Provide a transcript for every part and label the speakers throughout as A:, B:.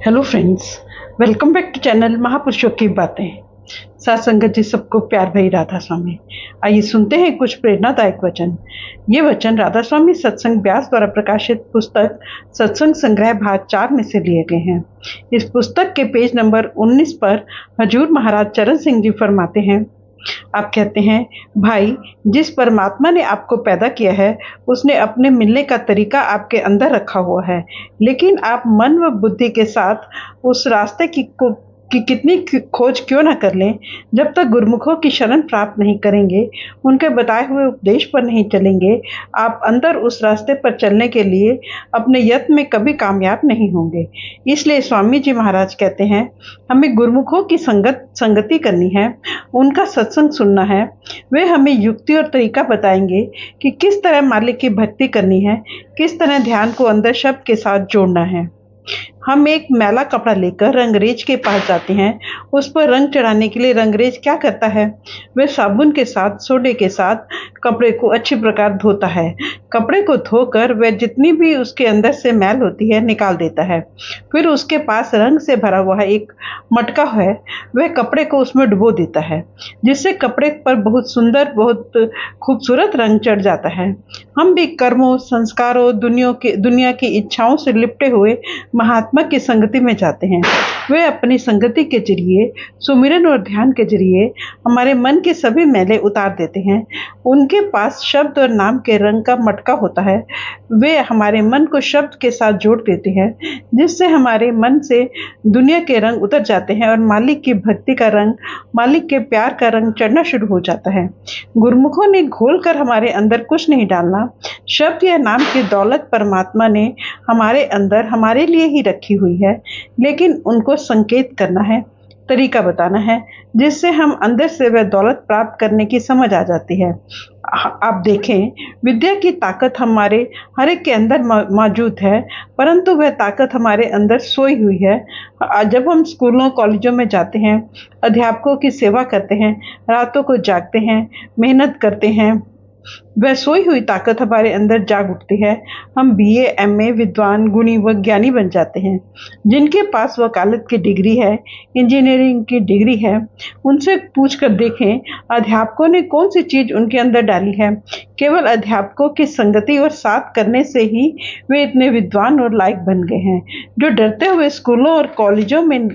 A: Hello friends, welcome back to channel महापुरुषों की बातें। साथ संगत जी, सबको प्यार भरी राधा स्वामी। आइए सुनते हैं कुछ प्रेरणादायक वचन। ये वचन राधा स्वामी सत्संग व्यास द्वारा प्रकाशित पुस्तक सत्संग संग्रह भाग 4 में से लिए गए हैं। इस पुस्तक के पेज नंबर 19 पर हजूर महाराज चरण सिंह जी फरमाते हैं, आप कहते हैं, भाई, जिस परमात्मा ने आपको पैदा किया है उसने अपने मिलने का तरीका आपके अंदर रखा हुआ है, लेकिन आप मन व बुद्धि के साथ उस रास्ते की कितनी खोज क्यों न कर लें, जब तक गुरुमुखों की शरण प्राप्त नहीं करेंगे, उनके बताए हुए उपदेश पर नहीं चलेंगे, आप अंदर उस रास्ते पर चलने के लिए अपने यत्न में कभी कामयाब नहीं होंगे। इसलिए स्वामी जी महाराज कहते हैं, हमें गुरुमुखों की संगति करनी है, उनका सत्संग सुनना है। वे हमें युक्ति और तरीका बताएंगे कि किस तरह मालिक की भक्ति करनी है, किस तरह ध्यान को अंदर शब्द के साथ जोड़ना है। हम एक मैला कपड़ा लेकर रंगरेज के पास जाते हैं। उस पर रंग चढ़ाने के लिए रंगरेज क्या करता है? वह साबुन के साथ, सोडे के साथ कपड़े को अच्छी प्रकार धोता है। कपड़े को धोकर वह जितनी भी उसके अंदर से मैल होती है निकाल देता है। फिर उसके पास रंग से भरा हुआ एक मटका है, वह कपड़े को उसमें डुबो देता है, जिससे कपड़े पर बहुत सुंदर, बहुत खूबसूरत रंग चढ़ जाता है। हम भी कर्मों, संस्कारों, दुनिया की इच्छाओं से लिपटे हुए महात्मा की संगति में जाते हैं। वे अपनी संगति के जरिए, सुमिरन और ध्यान के जरिए हमारे मन के सभी मैले उतार देते हैं। उनके पास शब्द और नाम के रंग का मटका होता है। वे हमारे मन को शब्द के साथ जोड़ देते हैं, जिससे हमारे मन से दुनिया के रंग उतर जाते हैं और मालिक की भक्ति का रंग, मालिक के प्यार का रंग चढ़ना शुरू हो जाता है। गुरुमुखों ने घोल कर हमारे अंदर कुछ नहीं डालना। शब्द या नाम की दौलत परमात्मा ने हमारे अंदर हमारे लिए ही रखी हुई है, लेकिन उनको संकेत करना है, तरीका बताना है, जिससे हम अंदर से वह दौलत प्राप्त करने की समझ आ जाती है। आप देखें, विद्या की ताकत हमारे हर एक के अंदर मौजूद है, परंतु वह ताकत हमारे अंदर सोई हुई है। जब हम स्कूलों, कॉलेजों में जाते हैं, अध्यापकों की सेवा करते हैं, रातों को जागते हैं, मेहनत करते हैं, वह सोई हुई ताकत हमारे अंदर जाग उठती है। हम बीए, एमए, विद्वान, गुणी व ज्ञानी बन जाते हैं। जिनके पास वकालत की डिग्री है, इंजीनियरिंग की डिग्री है, उनसे पूछकर देखें, अध्यापकों ने कौन सी चीज उनके अंदर डाली है। केवल अध्यापकों की संगति और साथ करने से ही वे इतने विद्वान और लायक बन गए हैं। जो डरते हुए स्कूलों और कॉलेजों में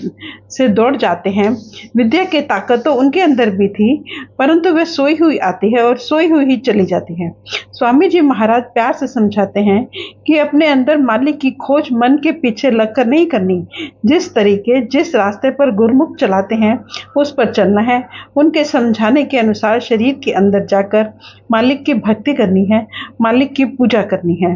A: से दौड़ जाते हैं, विद्या की ताकत तो उनके अंदर भी थी, परंतु वह सोई हुई आती है और सोई हुई ही चली जाती है। स्वामी जी महाराज प्यार से समझाते हैं कि अपने अंदर मालिक की खोज मन के पीछे लगकर नहीं करनी। जिस तरीके, जिस रास्ते पर गुरुमुख चलाते हैं, उस पर चलना है। उनके समझाने के अनुसार शरीर के अंदर जाकर मालिक की भक्ति करनी है, मालिक की पूजा करनी है।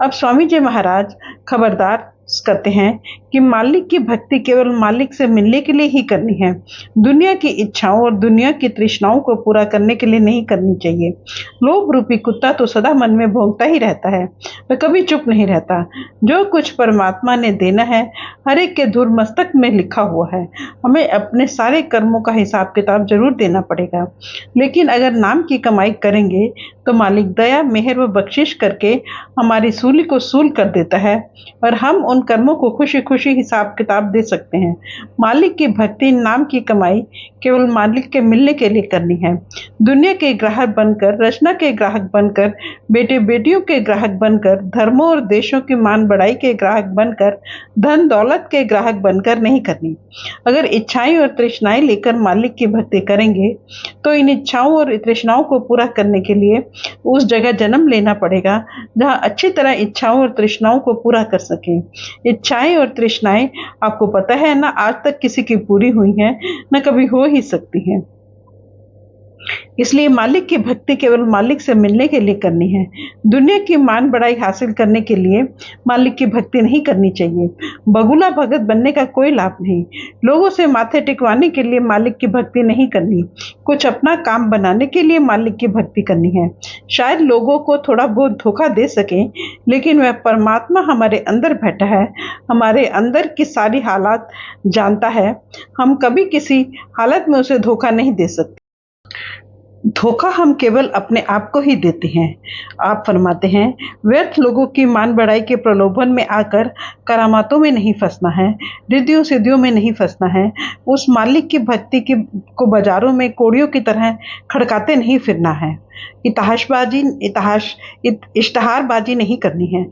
A: अब स्वामी जी महाराज खबरदार करते हैं कि मालिक की भक्ति केवल मालिक से मिलने के लिए ही करनी है। दुनिया की इच्छाओं और दुनिया की तृष्णाओं को पूरा करने के लिए नहीं करनी चाहिए। लोभ रूपी कुत्ता तो सदा मन में भौंकता ही रहता है, वह कभी चुप नहीं रहता। जो कुछ परमात्मा ने देना है, हर एक के धूल मस्तक में लिखा हुआ है। हमें अपने सारे कर्मों का हिसाब किताब जरूर देना पड़ेगा, लेकिन अगर नाम की कमाई करेंगे तो मालिक दया, मेहर व बख्शिश करके हमारी सूली को सूल कर देता है और हम उन कर्मों को खुशी खुशी हिसाब किताब दे सकते हैं। मालिक की भक्ति, नाम की कमाई केवल मालिक के मिलने के लिए करनी है। दुनिया के ग्राहक बनकर, रचना के ग्राहक बनकर, बेटे बेटियों के ग्राहक बनकर, धर्मों और देशों की मान बढ़ाई के ग्राहक बनकर, धन दौलत के ग्राहक बनकर नहीं करनी। अगर इच्छाएं और तृष्णाएं लेकर मालिक की भक्ति करेंगे तो इन इच्छाओं और तृष्णाओं को पूरा करने के लिए उस जगह जन्म लेना पड़ेगा जहां अच्छी तरह इच्छाओं और तृष्णाओं को पूरा कर सकें। इच्छाएं और तृष्णाएं, आपको पता है ना, आज तक किसी की पूरी हुई हैं, न कभी हो ही सकती हैं। इसलिए मालिक की भक्ति केवल मालिक से मिलने के लिए करनी है। दुनिया की मान बढ़ाई हासिल करने के लिए मालिक की भक्ति नहीं करनी चाहिए। बगुला भगत बनने का कोई लाभ नहीं। लोगों से माथे टिकवाने के लिए मालिक की भक्ति नहीं करनी। कुछ अपना काम बनाने के लिए मालिक की भक्ति करनी है। शायद लोगों को थोड़ा बहुत धोखा दे सकें, लेकिन वह परमात्मा हमारे अंदर बैठा है, हमारे अंदर की सारी हालात जानता है। हम कभी किसी हालत में उसे धोखा नहीं दे सकते। धोखा हम केवल अपने आप को ही देते हैं। आप फरमाते हैं, व्यर्थ लोगों की मान बढ़ाई के प्रलोभन में आकर करामातों में नहीं फंसना है, रिद्धियों सिद्धियों में नहीं फंसना है, उस मालिक की भक्ति की को बाजारों में कोड़ियों की तरह खड़काते नहीं फिरना है, इश्तहारबाजी नहीं करनी है।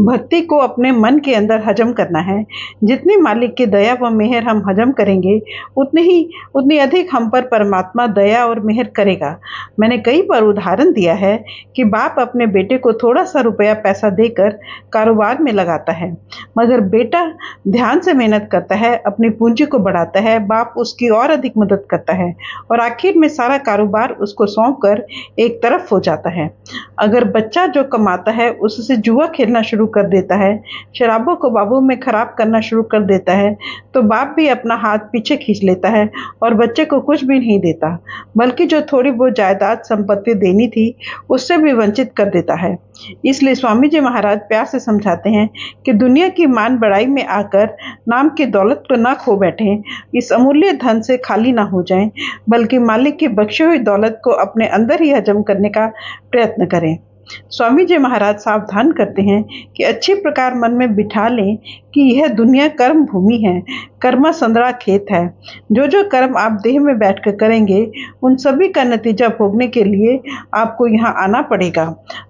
A: भक्ति को अपने मन के अंदर हजम करना है। जितनी मालिक की दया व मेहर हम हजम करेंगे, उतनी अधिक हम पर परमात्मा दया और मेहर करेगा। मैंने कई बार उदाहरण दिया है कि बाप अपने बेटे को थोड़ा सा रुपया पैसा देकर कारोबार में लगाता है, मगर बेटा ध्यान से मेहनत करता है, अपनी पूंजी को बढ़ाता है, बाप उसकी और अधिक मदद करता है और आखिर में सारा कारोबार उसको सौंप कर एक तरफ हो जाता है। अगर बच्चा जो कमाता है उससे जुआ खेलना शुरू कर देता है, शराबों को बाबू में खराब करना शुरू कर देता है, तो बाप भी अपना हाथ पीछे खींच लेता है और बच्चे को कुछ भी नहीं देता, बल्कि जो थोड़ी बहुत जायदाद संपत्ति देनी थी उससे भी वंचित कर देता है। इसलिए स्वामी जी महाराज प्यार से समझाते हैं कि दुनिया की मान बढ़ाई में आकर नाम की दौलत को ना खो बैठें, इस अमूल्य धन से खाली ना हो जाएं, बल्कि मालिक की बख्शी हुई दौलत को अपने अंदर ही हजम करने का प्रयत्न करें। स्वामी जी महाराज सावधान करते हैं कि अच्छी प्रकार मन में बिठा लें कि यह दुनिया कर्म भूमि है, कर्मा संदरा खेत है। जो जो कर्म आप देह में बैठकर करेंगे, उन सभी का नतीजा भोगने के लिए आपको यहाँ आना पड़ेगा।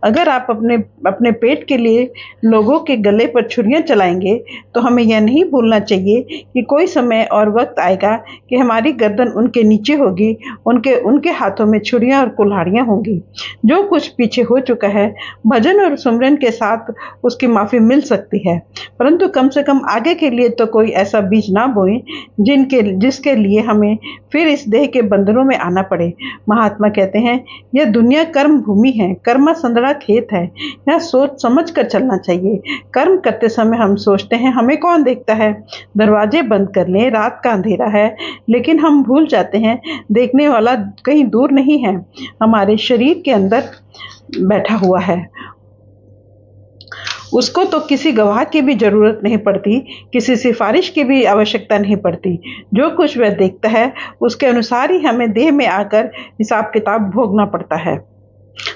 A: अगर आप अपने पेट के लिए लोगों के गले पर छुरियां चलाएंगे, तो हमें यह नहीं भूलना चाहिए कि कोई समय और वक्त आएगा कि हमारी गर्दन उनके नीचे होगी, उनके हाथों में छुरियां और कुल्हाड़ियां होंगी। जो कुछ पीछे हो चुका है, भजन और सुमरन के साथ उसकी माफी मिल सकती है, परंतु कम से कम आगे के लिए तो कोई ऐसा बीज ना बोएं जिसके लिए हमें फिर इस देह के बंधनों में आना पड़े। महात्मा कहते हैं, यह दुनिया कर्म भूमि है, कर्मा संदड़ा खेत है। यह सोच समझ कर चलना चाहिए। कर्म करते समय हम सोचते हैं हमें कौन देखता है, दरवाजे बंद कर लें, रात का अंधेरा है, लेकिन हम भूल जाते हैं देखने वाला कहीं दूर नहीं है, हमारे शरीर के अंदर बैठा हुआ है। उसको तो किसी गवाह की भी जरूरत नहीं पड़ती, किसी सिफारिश की भी आवश्यकता नहीं पड़ती। जो कुछ वह देखता है उसके अनुसार ही हमें देह में आकर हिसाब किताब भोगना पड़ता है।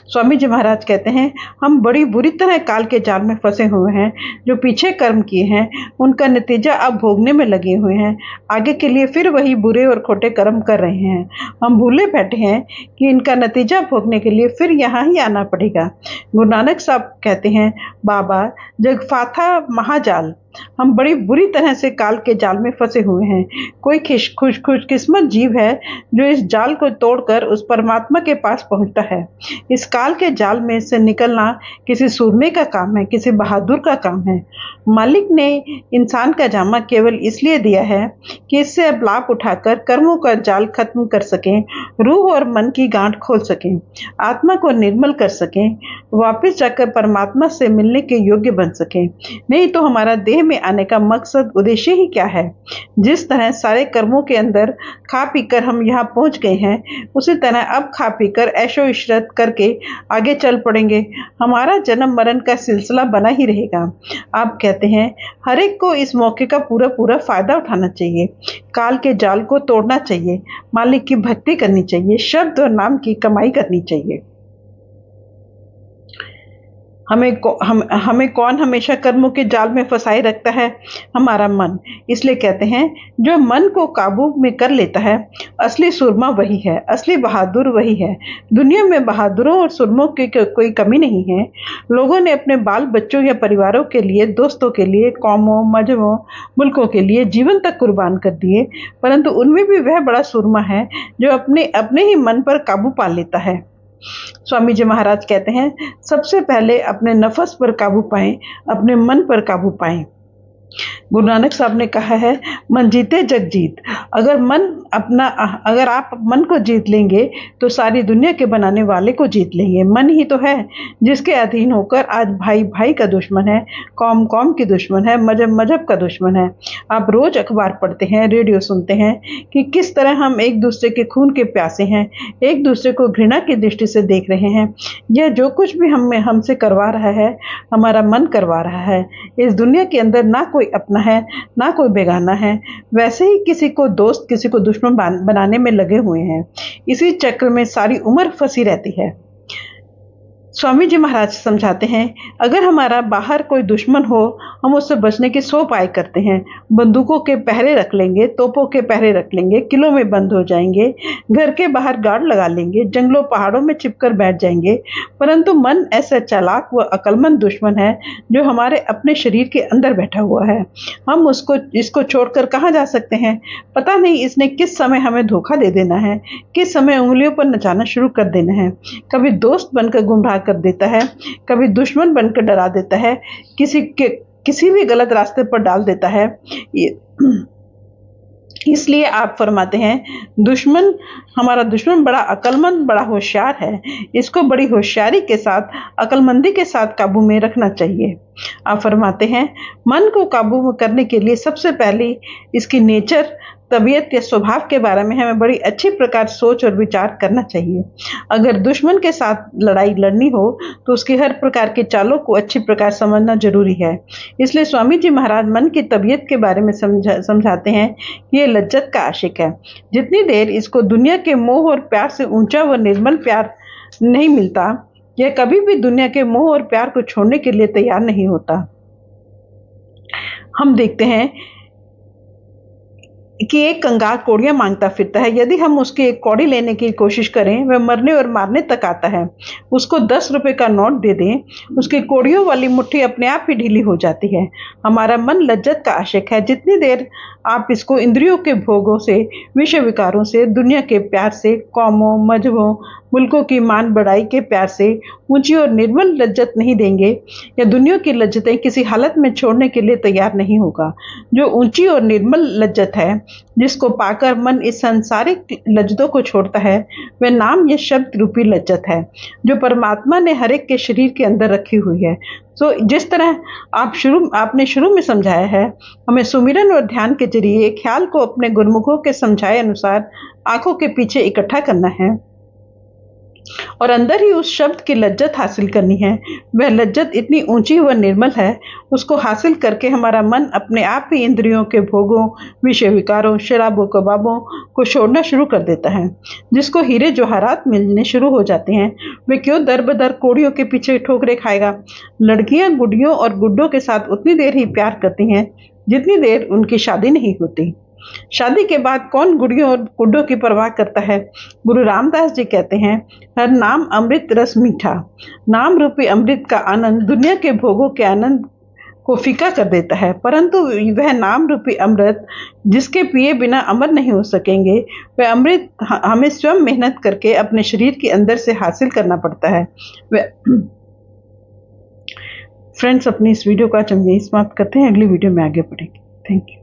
A: स्वामी जी महाराज कहते हैं, हम बड़ी बुरी तरह काल के जाल में फंसे हुए हैं। जो पीछे कर्म किए हैं उनका नतीजा अब भोगने में लगे हुए हैं, आगे के लिए फिर वही बुरे और खोटे कर्म कर रहे हैं। हम भूले बैठे हैं कि इनका नतीजा भोगने के लिए फिर यहाँ ही आना पड़ेगा। गुरु नानक साहब कहते हैं, बाबा जग फाथा महाजाल, हम बड़ी बुरी तरह से काल के जाल में फंसे हुए हैं। कोई खुशकिस्मत जीव है जो इस जाल को तोड़कर उस परमात्मा के पास पहुंचता है। इस काल के जाल में से निकलना किसी सूरमे का काम है, किसी बहादुर का काम है। मालिक ने इंसान का जामा केवल इसलिए दिया है कि इससे अब लाभ उठाकर कर्मों का जाल खत्म कर सकें, रूह और मन की गांठ खोल सकें, आत्मा को निर्मल कर सकें, वापस जाकर परमात्मा से मिलने के योग्य बन सकें। नहीं तो हमारा देह में आने का मकसद उद्देश्य ही क्या है। जिस तरह सारे कर्मों के अंदर खा पीकर हम यहाँ पहुंच गए हैं, उसी तरह अब खा पीकर ऐशो इशरत करके आगे चल पड़ेंगे। हमारा जन्म मरण का सिलसिला बना ही रहेगा। आप कहते हैं, हर एक को इस मौके का पूरा फायदा उठाना चाहिए, काल के जाल को तोड़ना चाहिए, मालिक की भक्ति करनी चाहिए, शब्द और नाम की कमाई करनी चाहिए। हमें कौन हमेशा कर्मों के जाल में फंसाए रखता है? हमारा मन। इसलिए कहते हैं, जो मन को काबू में कर लेता है, असली सुरमा वही है, असली बहादुर वही है। दुनिया में बहादुरों और सुरमों की कोई कमी नहीं है। लोगों ने अपने बाल बच्चों या परिवारों के लिए, दोस्तों के लिए, कौमों, मजहबों, मुल्कों के लिए जीवन तक कुर्बान कर दिए, परंतु उनमें भी वह बड़ा सुरमा है जो अपने ही मन पर काबू पा लेता है। स्वामी जी महाराज कहते हैं, सबसे पहले अपने नफस पर काबू पाएं, अपने मन पर काबू पाएं। गुरु नानक साहब ने कहा है, मन जीते जग जीत। अगर आप मन को जीत लेंगे तो सारी दुनिया के बनाने वाले को जीत लेंगे। मन ही तो है जिसके अधीन होकर आज भाई भाई का दुश्मन है, कौम कौम की दुश्मन है, मजहब मजहब का दुश्मन है। आप रोज अखबार पढ़ते हैं, रेडियो सुनते हैं कि किस तरह हम एक दूसरे के खून के प्यासे हैं, एक दूसरे को घृणा की दृष्टि से देख रहे हैं। यह जो कुछ भी हमसे करवा रहा है, हमारा मन करवा रहा है। इस दुनिया के अंदर ना कोई कोई अपना है ना कोई बेगाना है। वैसे ही किसी को दोस्त किसी को दुश्मन बनाने में लगे हुए हैं। इसी चक्र में सारी उम्र फंसी रहती है। स्वामी जी महाराज समझाते हैं, अगर हमारा बाहर कोई दुश्मन हो, हम उससे बचने के 100 उपाय करते हैं। बंदूकों के पहरे रख लेंगे, तोपों के पहरे रख लेंगे, किलों में बंद हो जाएंगे, घर के बाहर गार्ड लगा लेंगे, जंगलों पहाड़ों में छिपकर बैठ जाएंगे। परंतु मन ऐसा चालाक व अक्लमंद दुश्मन है जो हमारे अपने शरीर के अंदर बैठा हुआ है। हम इसको छोड़कर कहाँ जा सकते हैं? पता नहीं इसने किस समय हमें धोखा दे देना है, किस समय उंगलियों पर नचाना शुरू कर देना है। कभी दोस्त बनकर गुमराह कर देता है, कभी दुश्मन बनकर डरा देता है, किसी भी गलत रास्ते पर डाल देता है। इसलिए आप फरमाते हैं, हमारा दुश्मन बड़ा अक्लमंद, बड़ा होशियार है। इसको बड़ी होशियारी के साथ, अक्लमंदी के साथ काबू में रखना चाहिए। आप फरमाते हैं, मन को काबू में करने के लिए सबसे पहले इसकी नेचर, तबीयत या स्वभाव के बारे में हमें बड़ी अच्छी प्रकार सोच और विचार करना चाहिए। अगर दुश्मन के साथ लड़ाई लड़नी हो तो उसकी हर प्रकार के चालों को अच्छी प्रकार समझना जरूरी है। इसलिए स्वामी जी महाराज मन की तबीयत के बारे में समझाते हैं कि ये लज्जत का आशिक है। जितनी देर इसको दुनिया के मोह और प्यार से ऊंचा व निर्मल प्यार नहीं मिलता, यह कभी भी दुनिया के मोह और प्यार को छोड़ने के लिए तैयार नहीं होता। हम देखते हैं कि एक कंगाल कौड़ियां मांगता फिरता है। यदि हम उसकी एक कौड़ी लेने की कोशिश करें, वह मरने और मारने तक आता है। उसको 10 रुपए का नोट दे दें, उसकी कौड़ियों वाली मुट्ठी अपने आप ही ढीली हो जाती है। हमारा मन लज्जत का आशिक है। जितनी देर आप इसको इंद्रियों के भोगों से, विषय विकारों से, दुनिया के प्यार से, कौमों, मजहबों, मुल्कों की मान बढ़ाई के प्यार से ऊंची और निर्मल लज्जत नहीं देंगे, या दुनिया की लज्जतें किसी हालत में छोड़ने के लिए तैयार नहीं होगा। जो ऊंची और निर्मल लज्जत है, जिसको पाकर मन इस सांसारिक लज्जतों को छोड़ता है, वह नाम या शब्द रूपी लज्जत है, जो परमात्मा ने हर एक के शरीर के अंदर रखी हुई है। तो जिस तरह आपने शुरू में समझाया है, हमें सुमिरन और ध्यान के जरिए ख्याल को अपने गुरमुखों के समझाए अनुसार आंखों के पीछे इकट्ठा करना है और अंदर ही उस शब्द की लज्जत हासिल करनी है। वह लज्जत इतनी ऊंची व निर्मल है, उसको हासिल करके हमारा मन अपने आप ही इंद्रियों के भोगों, विषय विकारों, शराबों कबाबों को छोड़ना शुरू कर देता है। जिसको हीरे जवाहरात मिलने शुरू हो जाते हैं, वे क्यों दर बदर कोड़ियों के पीछे ठोकरे खाएगा। लड़कियां गुड़ियों और गुड्डों के साथ उतनी देर ही प्यार करती हैं जितनी देर उनकी शादी नहीं होती। शादी के बाद कौन गुड़ियों और गुड्डों की परवाह करता है। गुरु रामदास जी कहते हैं, हर नाम अमृत रस मीठा। नाम रूपी अमृत का आनंद दुनिया के भोगों के आनंद को फीका कर देता है, परंतु वह नाम रूपी अमृत जिसके पिए बिना अमर नहीं हो सकेंगे, वह अमृत हमें स्वयं मेहनत करके अपने शरीर के अंदर से हासिल करना पड़ता है। फ्रेंड्स, अपनी इस वीडियो को आज हम यही समाप्त करते हैं। अगली वीडियो में आगे बढ़ेंगे। Thank you.